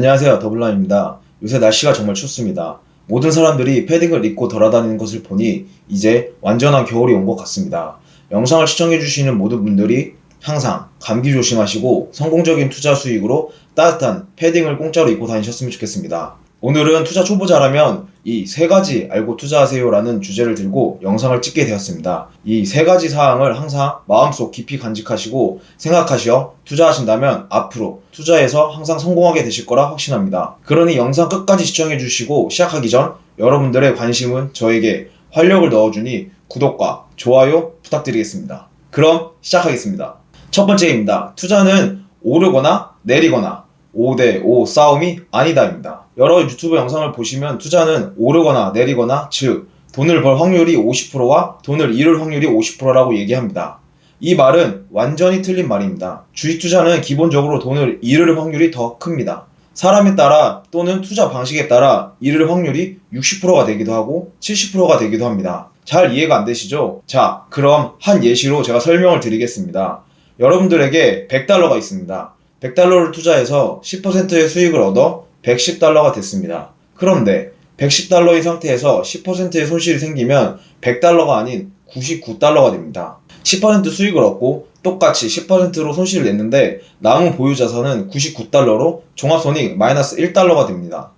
안녕하세요. 더블라입니다. 요새 날씨가 정말 춥습니다. 모든 사람들이 패딩을 입고 돌아다니는 것을 보니 이제 완전한 겨울이 온 것 같습니다. 영상을 시청해주시는 모든 분들이 항상 감기 조심하시고 성공적인 투자 수익으로 따뜻한 패딩을 공짜로 입고 다니셨으면 좋겠습니다. 오늘은 투자 초보자라면 이 세 가지 알고 투자하세요 라는 주제를 들고 영상을 찍게 되었습니다. 이 세 가지 사항을 항상 마음속 깊이 간직하시고 생각하시어 투자하신다면 앞으로 투자에서 항상 성공하게 되실 거라 확신합니다. 그러니 영상 끝까지 시청해 주시고 시작하기 전 여러분들의 관심은 저에게 활력을 넣어주니 구독과 좋아요 부탁드리겠습니다. 그럼 시작하겠습니다. 첫 번째입니다. 투자는 오르거나 내리거나 5대5 싸움이 아니다입니다. 여러 유튜브 영상을 보시면 투자는 오르거나 내리거나, 즉 돈을 벌 확률이 50%와 돈을 잃을 확률이 50%라고 얘기합니다. 이 말은 완전히 틀린 말입니다. 주식 투자는 기본적으로 돈을 잃을 확률이 더 큽니다. 사람에 따라 또는 투자 방식에 따라 잃을 확률이 60%가 되기도 하고 70%가 되기도 합니다. 잘 이해가 안 되시죠? 자, 그럼 한 예시로 제가 설명을 드리겠습니다. 여러분들에게 100달러가 있습니다. 100달러를 투자해서 10%의 수익을 얻어 110달러가 됐습니다. 그런데 110달러인 상태에서 10%의 손실이 생기면 100달러가 아닌 99달러가 됩니다. 10% 수익을 얻고 똑같이 10%로 손실을 냈는데 남은 보유 자산은 99달러로 종합손익 마이너스 1달러가 됩니다.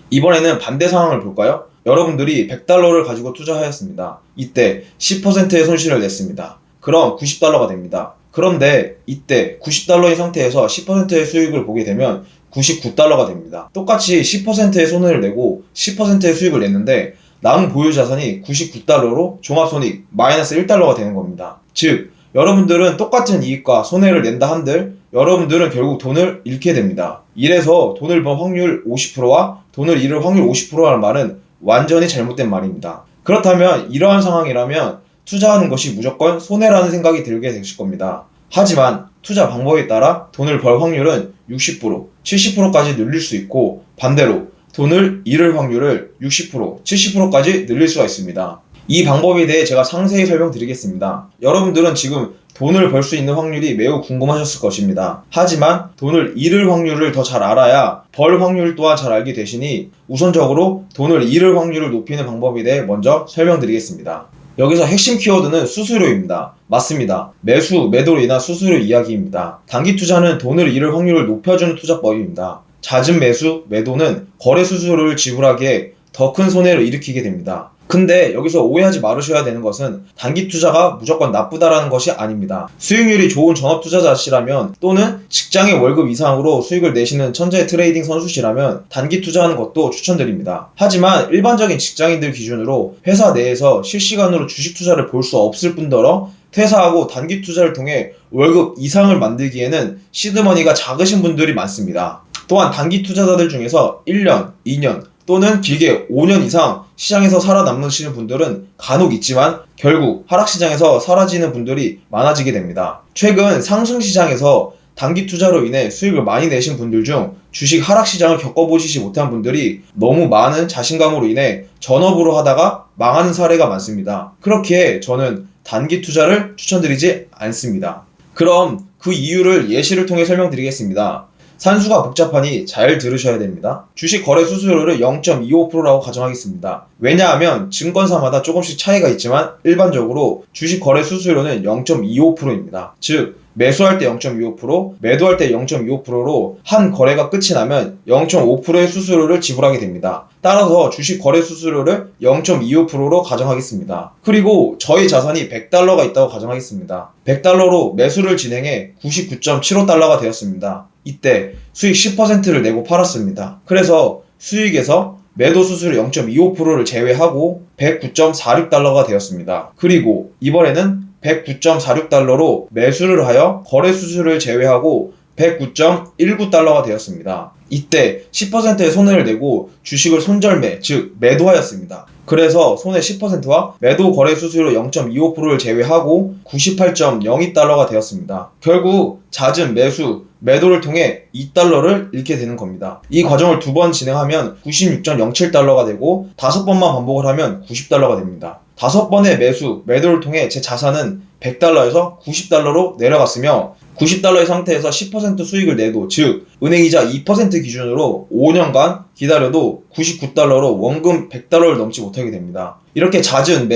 이번에는 반대 상황을 볼까요? 여러분들이 100달러를 가지고 투자하였습니다. 이때 10%의 손실을 냈습니다. 그럼 90달러가 됩니다. 그런데 이때 90달러인 상태에서 10%의 수익을 보게 되면 99달러가 됩니다. 똑같이 10%의 손해를 내고 10%의 수익을 냈는데 남은 보유 자산이 99달러로 종합손익 마이너스 1달러가 되는 겁니다. 즉, 여러분들은 똑같은 이익과 손해를 낸다 한들 여러분들은 결국 돈을 잃게 됩니다. 이래서 돈을 번 확률 50%와 돈을 잃을 확률 50%라는 말은 완전히 잘못된 말입니다. 그렇다면 이러한 상황이라면 투자하는 것이 무조건 손해라는 생각이 들게 되실 겁니다. 하지만 투자 방법에 따라 돈을 벌 확률은 60%, 70%까지 늘릴 수 있고 반대로 돈을 잃을 확률을 60%, 70%까지 늘릴 수가 있습니다. 이 방법에 대해 제가 상세히 설명드리겠습니다. 여러분들은 지금 돈을 벌 수 있는 확률이 매우 궁금하셨을 것입니다. 하지만 돈을 잃을 확률을 더 잘 알아야 벌 확률 또한 잘 알게 되시니 우선적으로 돈을 잃을 확률을 높이는 방법에 대해 먼저 설명드리겠습니다. 여기서 핵심 키워드는 수수료입니다. 맞습니다. 매수, 매도로 인한 수수료 이야기입니다. 단기 투자는 돈을 잃을 확률을 높여주는 투자법입니다. 잦은 매수, 매도는 거래 수수료를 지불하기에 더 큰 손해를 일으키게 됩니다. 근데 여기서 오해하지 말으셔야 되는 것은 단기 투자가 무조건 나쁘다라는 것이 아닙니다. 수익률이 좋은 전업 투자자시라면 또는 직장의 월급 이상으로 수익을 내시는 천재 트레이딩 선수시라면 단기 투자하는 것도 추천드립니다. 하지만 일반적인 직장인들 기준으로 회사 내에서 실시간으로 주식 투자를 볼 수 없을 뿐더러 퇴사하고 단기 투자를 통해 월급 이상을 만들기에는 시드머니가 작으신 분들이 많습니다. 또한 단기 투자자들 중에서 1년, 2년 또는 길게 5년 이상 시장에서 살아남으시는 분들은 간혹 있지만 결국 하락시장에서 사라지는 분들이 많아지게 됩니다. 최근 상승시장에서 단기 투자로 인해 수익을 많이 내신 분들 중 주식 하락시장을 겪어보시지 못한 분들이 너무 많은 자신감으로 인해 전업으로 하다가 망하는 사례가 많습니다. 그렇기에 저는 단기 투자를 추천드리지 않습니다. 그럼 그 이유를 예시를 통해 설명드리겠습니다. 산수가 복잡하니 잘 들으셔야 됩니다. 주식 거래 수수료를 0.25%라고 가정하겠습니다. 왜냐하면 증권사마다 조금씩 차이가 있지만 일반적으로 주식 거래 수수료는 0.25%입니다. 즉 매수할 때 0.25%, 매도할 때 0.25%로 한 거래가 끝이 나면 0.5%의 수수료를 지불하게 됩니다. 따라서 주식 거래 수수료를 0.25%로 가정하겠습니다. 그리고 저희 자산이 100달러가 있다고 가정하겠습니다. 100달러로 매수를 진행해 99.75달러가 되었습니다. 이때 수익 10%를 내고 팔았습니다. 그래서 수익에서 매도 수수료 0.25%를 제외하고 109.46달러가 되었습니다. 그리고 이번에는 109.46달러로 매수를 하여 거래 수수료를 제외하고 109.19달러가 되었습니다. 이때 10%의 손해를 내고 주식을 손절매, 즉 매도하였습니다. 그래서 손해 10%와 매도 거래 수수료 0.25%를 제외하고 98.02달러가 되었습니다. 결국 잦은 매수, 매도를 통해 2달러를 잃게 되는 겁니다. 이 과정을 2번 진행하면 96.07달러가 되고 5번만 반복을 하면 90달러가 됩니다. 5번의 매수, 매도를 통해 제 자산은 100달러에서 90달러로 내려갔으며 $90의 상태에서 10% 수익을 내도, 즉 은행이자 2% 기준으로 5년간 기다려도 $99로 원금 $100를 넘지 못하게 됩니다. 이렇게 잦은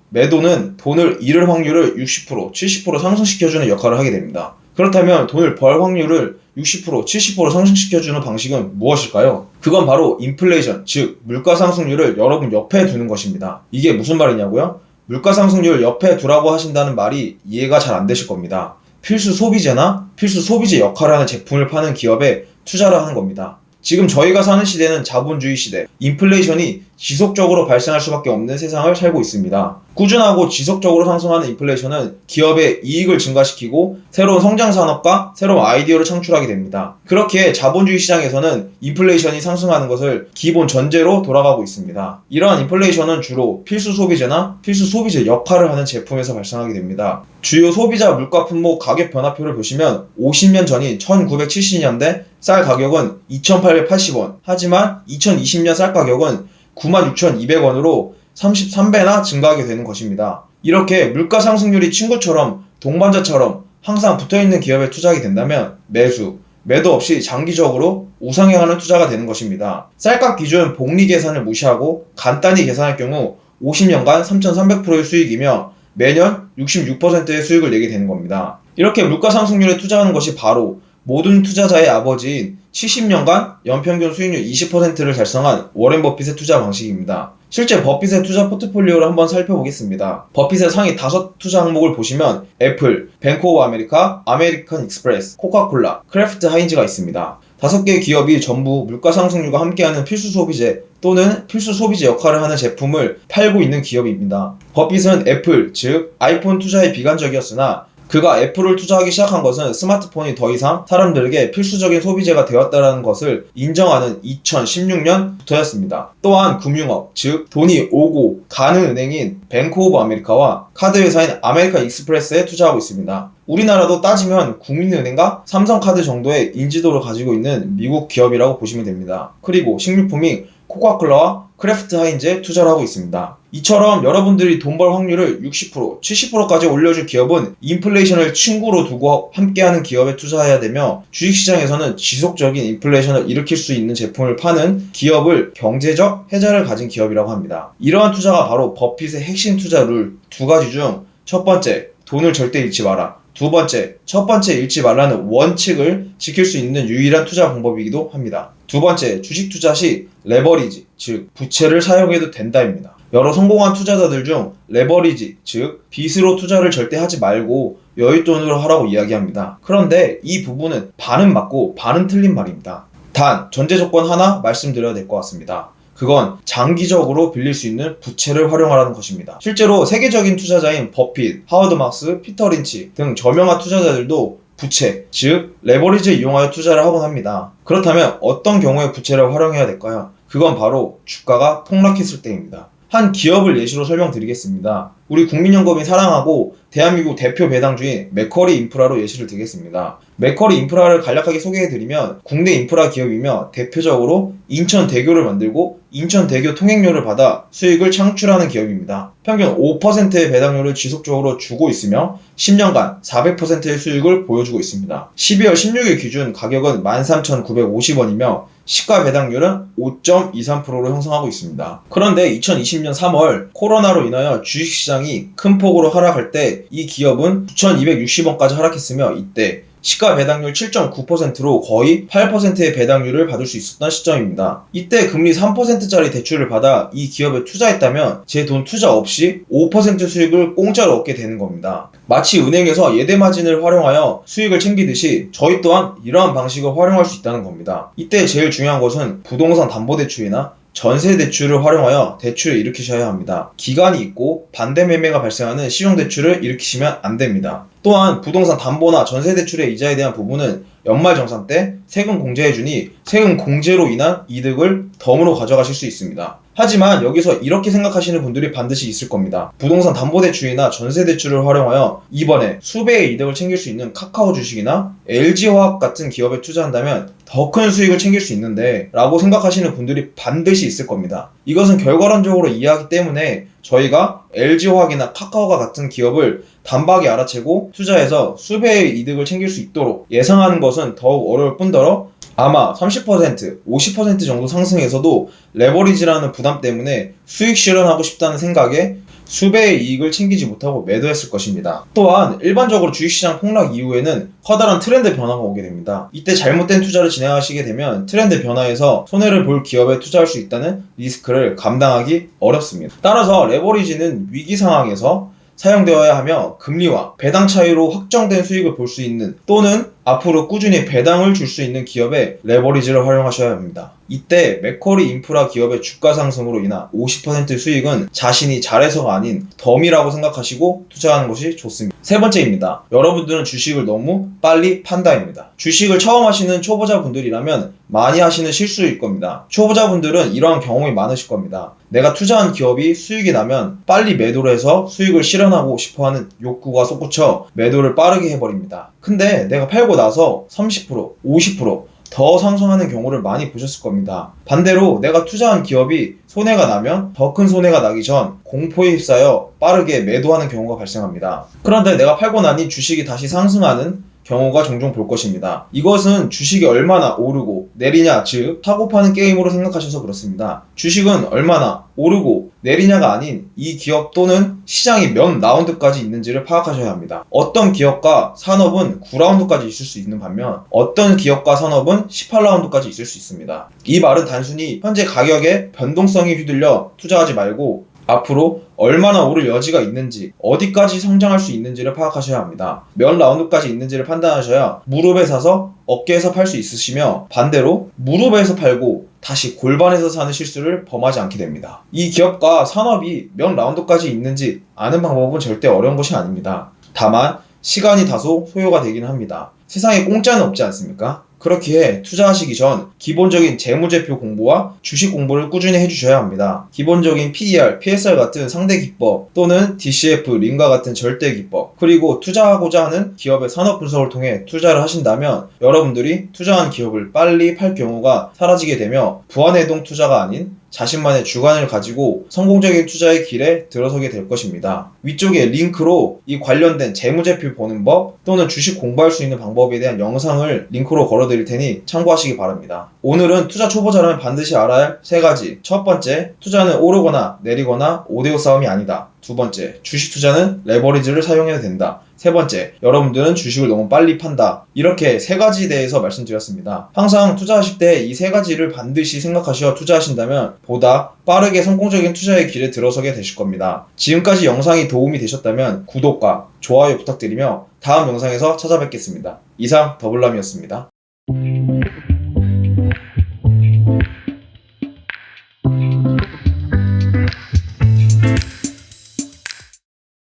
매도는 돈을 잃을 확률을 60%, 70% 상승시켜주는 역할을 하게 됩니다. 그렇다면 돈을 벌 확률을 60%, 70% 상승시켜주는 방식은 무엇일까요? 그건 바로 인플레이션, 즉 물가 상승률을 여러분 옆에 두는 것입니다. 이게 무슨 말이냐고요? 물가 상승률 옆에 두라고 하신다는 말이 이해가 잘 안 되실 겁니다. 필수 소비재나 필수 소비재 역할을 하는 제품을 파는 기업에 투자를 하는 겁니다. 지금 저희가 사는 시대는 자본주의 시대, 인플레이션이 지속적으로 발생할 수밖에 없는 세상을 살고 있습니다. 꾸준하고 지속적으로 상승하는 인플레이션은 기업의 이익을 증가시키고 새로운 성장 산업과 새로운 아이디어를 창출하게 됩니다. 그렇게 자본주의 시장에서는 인플레이션이 상승하는 것을 기본 전제로 돌아가고 있습니다. 이러한 인플레이션은 주로 필수 소비재나 필수 소비재 역할을 하는 제품에서 발생하게 됩니다. 주요 소비자 물가 품목 가격 변화표를 보시면 50년 전인 1970년대 쌀 가격은 2,880원, 하지만 2020년 쌀 가격은 96,200원으로 33배나 증가하게 되는 것입니다. 이렇게 물가 상승률이 친구처럼 동반자처럼 항상 붙어있는 기업에 투자하게 된다면 매도 없이 장기적으로 우상향하는 투자가 되는 것입니다. 쌀값 기준 복리 계산을 무시하고 간단히 계산할 경우 50년간 3,300%의 수익이며 매년 66%의 수익을 내게 되는 겁니다. 이렇게 물가 상승률에 투자하는 것이 바로 모든 투자자의 아버지인 70년간 연평균 수익률 20%를 달성한 워렌 버핏의 투자 방식입니다. 실제 버핏의 투자 포트폴리오를 한번 살펴보겠습니다. 버핏의 상위 5 투자 항목을 보시면 애플, 뱅크 오브 아메리카, 아메리칸 익스프레스, 코카콜라, 크래프트 하인즈가 있습니다. 5개의 기업이 전부 물가 상승률과 함께하는 필수 소비재 또는 필수 소비재 역할을 하는 제품을 팔고 있는 기업입니다. 버핏은 애플, 즉 아이폰 투자에 비관적이었으나 그가 애플을 투자하기 시작한 것은 스마트폰이 더 이상 사람들에게 필수적인 소비재가 되었다는 것을 인정하는 2016년부터였습니다. 또한 금융업, 즉 돈이 오고 가는 은행인 뱅크 오브 아메리카와 카드 회사인 아메리칸 익스프레스에 투자하고 있습니다. 우리나라도 따지면 국민은행과 삼성카드 정도의 인지도를 가지고 있는 미국 기업이라고 보시면 됩니다. 그리고 식료품인 코카콜라와 크래프트 하인즈에 투자를 하고 있습니다. 이처럼 여러분들이 돈 벌 확률을 60%, 70%까지 올려줄 기업은 인플레이션을 친구로 두고 함께하는 기업에 투자해야 되며 주식시장에서는 지속적인 인플레이션을 일으킬 수 있는 제품을 파는 기업을 경제적 해자를 가진 기업이라고 합니다. 이러한 투자가 바로 버핏의 핵심 투자 룰 2가지 중 첫 번째, 돈을 절대 잃지 마라. 두 번째, 첫 번째 잃지 말라는 원칙을 지킬 수 있는 유일한 투자 방법이기도 합니다. 두 번째, 주식 투자 시 레버리지, 즉 부채를 사용해도 된다입니다. 여러 성공한 투자자들 중 레버리지, 즉 빚으로 투자를 절대 하지 말고 여윳돈으로 하라고 이야기합니다. 그런데 이 부분은 반은 맞고 반은 틀린 말입니다. 단, 전제 조건 하나 말씀드려야 될 것 같습니다. 그건 장기적으로 빌릴 수 있는 부채를 활용하라는 것입니다. 실제로 세계적인 투자자인 버핏, 하워드 막스, 피터 린치 등 저명한 투자자들도 부채, 즉 레버리지를 이용하여 투자를 하곤 합니다. 그렇다면 어떤 경우에 부채를 활용해야 될까요? 그건 바로 주가가 폭락했을 때입니다. 한 기업을 예시로 설명드리겠습니다. 우리 국민연금이 사랑하고 대한민국 대표 배당주인 맥쿼리 인프라로 예시를 들겠습니다. 맥쿼리 인프라를 간략하게 소개해드리면 국내 인프라 기업이며 대표적으로 인천대교를 만들고 인천대교 통행료를 받아 수익을 창출하는 기업입니다. 평균 5%의 배당료를 지속적으로 주고 있으며 10년간 400%의 수익을 보여주고 있습니다. 12월 16일 기준 가격은 13,950원이며 시가 배당률은 5.23%로 형성하고 있습니다. 그런데 2020년 3월 코로나로 인하여 주식시장이 큰 폭으로 하락할 때 이 기업은 9,260원까지 하락했으며 이때 시가 배당률 7.9%로 거의 8%의 배당률을 받을 수 있었던 시점입니다. 이때 금리 3%짜리 대출을 받아 이 기업에 투자했다면 제 돈 투자 없이 5% 수익을 공짜로 얻게 되는 겁니다. 마치 은행에서 예대마진을 활용하여 수익을 챙기듯이 저희 또한 이러한 방식을 활용할 수 있다는 겁니다. 이때 제일 중요한 것은 부동산 담보대출이나 전세대출을 활용하여 대출을 일으키셔야 합니다. 기간이 있고 반대 매매가 발생하는 신용대출을 일으키시면 안 됩니다. 또한 부동산 담보나 전세대출의 이자에 대한 부분은 연말정산 때 세금 공제해주니 세금 공제로 인한 이득을 덤으로 가져가실 수 있습니다. 하지만 여기서 이렇게 생각하시는 분들이 반드시 있을 겁니다. 부동산 담보대출이나 전세대출을 활용하여 이번에 수배의 이득을 챙길 수 있는 카카오 주식이나 LG화학 같은 기업에 투자한다면 더 큰 수익을 챙길 수 있는데 라고 생각하시는 분들이 반드시 있을 겁니다. 이것은 결과론적으로 이해하기 때문에 저희가 LG화학이나 카카오가 같은 기업을 단박에 알아채고 투자해서 수배의 이득을 챙길 수 있도록 예상하는 것은 더욱 어려울 뿐더러 아마 30%, 50% 정도 상승해서도 레버리지라는 부담 때문에 수익 실현하고 싶다는 생각에 수배의 이익을 챙기지 못하고 매도했을 것입니다. 또한 일반적으로 주식시장 폭락 이후에는 커다란 트렌드 변화가 오게 됩니다. 이때 잘못된 투자를 진행하시게 되면 트렌드 변화에서 손해를 볼 기업에 투자할 수 있다는 리스크를 감당하기 어렵습니다. 따라서 레버리지는 위기 상황에서 사용되어야 하며 금리와 배당 차이로 확정된 수익을 볼 수 있는 또는 앞으로 꾸준히 배당을 줄 수 있는 기업에 레버리지를 활용하셔야 합니다. 이때 맥쿼리 인프라 기업의 주가 상승으로 인한 50% 수익은 자신이 잘해서가 아닌 덤이라고 생각하시고 투자하는 것이 좋습니다. 세 번째입니다. 여러분들은 주식을 너무 빨리 판다입니다. 주식을 처음 하시는 초보자분들이라면 많이 하시는 실수일 겁니다. 초보자분들은 이러한 경험이 많으실 겁니다. 내가 투자한 기업이 수익이 나면 빨리 매도를 해서 수익을 실현하고 싶어하는 욕구가 솟구쳐 매도를 빠르게 해버립니다. 근데 내가 팔고 나서 30%, 50%더 상승하는 경우를 많이 보셨을 겁니다. 반대로 내가 투자한 기업이 손해가 나면 더 큰 손해가 나기 전 공포에 휩싸여 빠르게 매도하는 경우가 발생합니다. 그런데 내가 팔고 나니 주식이 다시 상승하는 경우가 종종 볼 것입니다. 이것은 주식이 얼마나 오르고 내리냐, 즉 사고 파는 게임으로 생각하셔서 그렇습니다. 주식은 얼마나 오르고 내리냐가 아닌 이 기업 또는 시장이 몇 라운드까지 있는지를 파악하셔야 합니다. 어떤 기업과 산업은 9라운드까지 있을 수 있는 반면 어떤 기업과 산업은 18라운드까지 있을 수 있습니다. 이 말은 단순히 현재 가격의 변동성이 휘둘려 투자하지 말고 앞으로 얼마나 오를 여지가 있는지, 어디까지 성장할 수 있는지를 파악하셔야 합니다. 몇 라운드까지 있는지를 판단하셔야 무릎에 사서 어깨에서 팔 수 있으시며 반대로 무릎에서 팔고 다시 골반에서 사는 실수를 범하지 않게 됩니다. 이 기업과 산업이 몇 라운드까지 있는지 아는 방법은 절대 어려운 것이 아닙니다. 다만 시간이 다소 소요가 되긴 합니다. 세상에 공짜는 없지 않습니까? 그렇기에 투자하시기 전 기본적인 재무제표 공부와 주식 공부를 꾸준히 해주셔야 합니다. 기본적인 PER, PSR 같은 상대 기법 또는 DCF, 링과 같은 절대 기법 그리고 투자하고자 하는 기업의 산업 분석을 통해 투자를 하신다면 여러분들이 투자한 기업을 빨리 팔 경우가 사라지게 되며 부안해동 투자가 아닌 자신만의 주관을 가지고 성공적인 투자의 길에 들어서게 될 것입니다. 위쪽에 링크로 이 관련된 재무제표 보는 법 또는 주식 공부할 수 있는 방법에 대한 영상을 링크로 걸어드릴 테니 참고하시기 바랍니다. 오늘은 투자 초보자라면 반드시 알아야 할 3가지. 첫 번째, 투자는 오르거나 내리거나 5대5 싸움이 아니다. 두 번째, 주식 투자는 레버리지를 사용해야 된다. 세 번째, 여러분들은 주식을 너무 빨리 판다. 이렇게 3가지에 대해서 말씀드렸습니다. 항상 투자하실 때 이 3가지를 반드시 생각하시어 투자하신다면 보다 빠르게 성공적인 투자의 길에 들어서게 되실 겁니다. 지금까지 영상이 도움이 되셨다면 구독과 좋아요 부탁드리며 다음 영상에서 찾아뵙겠습니다. 이상 더블람이었습니다.